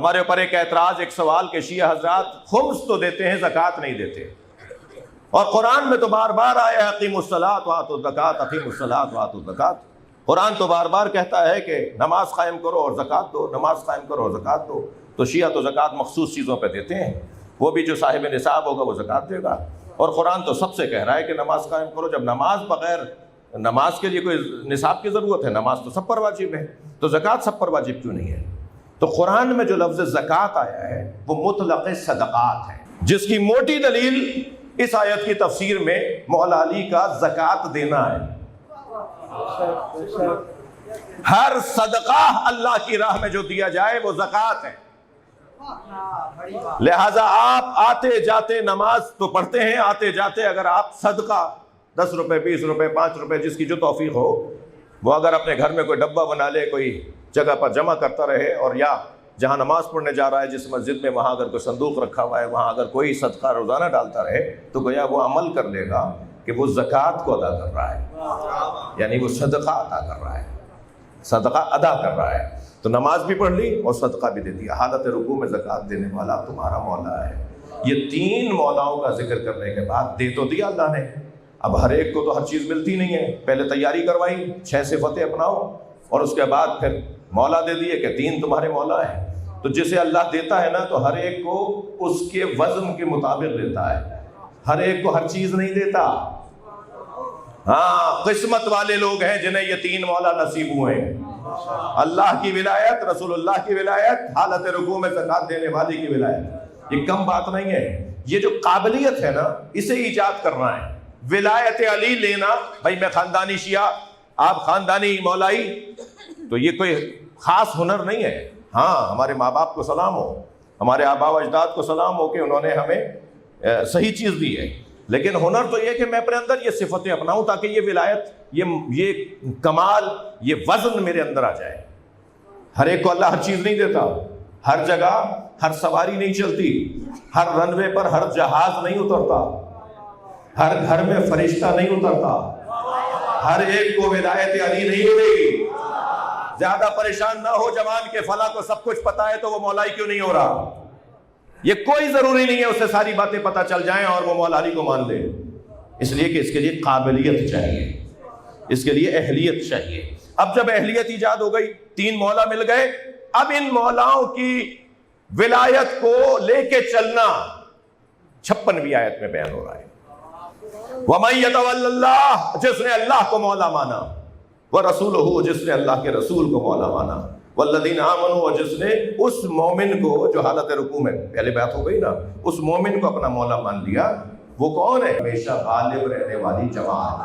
ہمارے اوپر ایک اعتراض، ایک سوال کہ شیعہ حضرات خمس تو دیتے ہیں، زکوٰۃ نہیں دیتے، اور قرآن میں تو بار بار آیا ہے اقیموا الصلاۃ وآتوا الزکوٰۃ، اقیموا الصلاۃ وآتوا الزکوٰۃ۔ قرآن تو بار بار کہتا ہے کہ نماز قائم کرو اور زکوٰۃ دو، نماز قائم کرو اور زکوٰۃ دو۔ تو شیعہ تو زکوٰۃ مخصوص چیزوں پہ دیتے ہیں، وہ بھی جو صاحب نصاب ہوگا وہ زکوٰۃ دے گا، اور قرآن تو سب سے کہہ رہا ہے کہ نماز قائم کرو۔ جب نماز بغیر نماز کے لیے کوئی نصاب کی ضرورت ہے، نماز تو سب پر واجب ہے، تو زکوٰۃ سب پر واجب کیوں نہیں ہے؟ تو قرآن میں جو لفظ زکوٰۃ آیا ہے وہ مطلق صدقات ہے، جس کی موٹی دلیل اس آیت کی تفسیر میں مولا علی کا زکوٰۃ دینا ہے۔ ہر صدقہ اللہ کی راہ میں جو دیا جائے وہ زکوٰۃ ہے۔ لہذا آپ آتے جاتے نماز تو پڑھتے ہیں، آتے جاتے اگر آپ صدقہ 10 روپے 20 روپے 5 روپے جس کی جو توفیق ہو، وہ اگر اپنے گھر میں کوئی ڈبہ بنا لے، کوئی جگہ پر جمع کرتا رہے، اور یا جہاں نماز پڑھنے جا رہا ہے جس مسجد میں، وہاں اگر کوئی صندوق رکھا ہوا ہے وہاں اگر کوئی صدقہ روزانہ ڈالتا رہے، تو گویا وہ عمل کر لے گا کہ وہ زکوٰۃ کو ادا کر رہا ہے، یعنی وہ صدقہ ادا کر رہا ہے، صدقہ ادا کر رہا ہے۔ تو نماز بھی پڑھ لی اور صدقہ بھی دے دیا۔ حالت رکوع میں زکوٰۃ دینے والا تمہارا مولا ہے۔ یہ 3 مولاؤں کا ذکر کرنے کے بعد دے تو دیا اللہ نے، اب ہر ایک کو تو ہر چیز ملتی نہیں ہے، پہلے تیاری کروائی 6 صفتیں اپناؤ، اور اس کے بعد پھر مولا دے دیے کہ 3 تمہارے مولا ہیں۔ تو جسے اللہ دیتا ہے نا تو ہر ایک کو اس کے وزن کے مطابق دیتا ہے، ہر ایک کو ہر چیز نہیں دیتا۔ ہاں، قسمت والے لوگ ہیں جنہیں یہ 3 مولا نصیب ہوئے ہیں، اللہ کی ولایت، رسول اللہ کی ولایت، حالت رکوع میں زکوٰۃ دینے والی کی ولایت۔ یہ کم بات نہیں ہے، یہ جو قابلیت ہے نا اسے ایجاد کرنا ہے۔ ولایت علی لینا، بھائی میں خاندانی شیعہ، آپ خاندانی مولائی، تو یہ کوئی خاص ہنر نہیں ہے۔ ہاں، ہمارے ماں باپ کو سلام ہو، ہمارے آبا و اجداد کو سلام ہو کہ انہوں نے ہمیں صحیح چیز دی ہے، لیکن ہنر تو یہ کہ میں اپنے اندر یہ صفتیں اپناؤں تاکہ یہ ولایت، یہ کمال، یہ وزن میرے اندر آ جائے۔ ہر ایک کو اللہ ہر چیز نہیں دیتا، ہر جگہ ہر سواری نہیں چلتی، ہر رن وے پر ہر جہاز نہیں اترتا، ہر گھر میں فرشتہ نہیں اترتا، ہر ایک کو ولایت علی نہیں ملے گی۔ زیادہ پریشان نہ ہو جوان کے فلاں کو سب کچھ پتا ہے تو وہ مولائی کیوں نہیں ہو رہا۔ یہ کوئی ضروری نہیں ہے اسے ساری باتیں پتہ چل جائیں اور وہ مولا علی کو مان لے، اس لیے کہ اس کے لیے قابلیت چاہیے، اس کے لیے اہلیت چاہیے۔ اب جب اہلیت ایجاد ہو گئی، 3 مولا مل گئے، اب ان مولاؤں کی ولایت کو لے کے چلنا 56ویں آیت میں بیان ہو رہا ہے۔ وَمَن يَتَوَلَّ اللَّهَ، جس نے اللہ کو مولا مانا، وَرَسُولُهُ، جس نے اللہ کے رسول کو مولا مانا، وَالَّذِينَ آمَنُوا، اور جس نے اس مومن کو جو حالت رکوع میں پہلے بات ہو گئی نا، اس مومن کو اپنا مولا مان لیا، وہ کون ہے؟ ہمیشہ غالب رہنے والی جماعت۔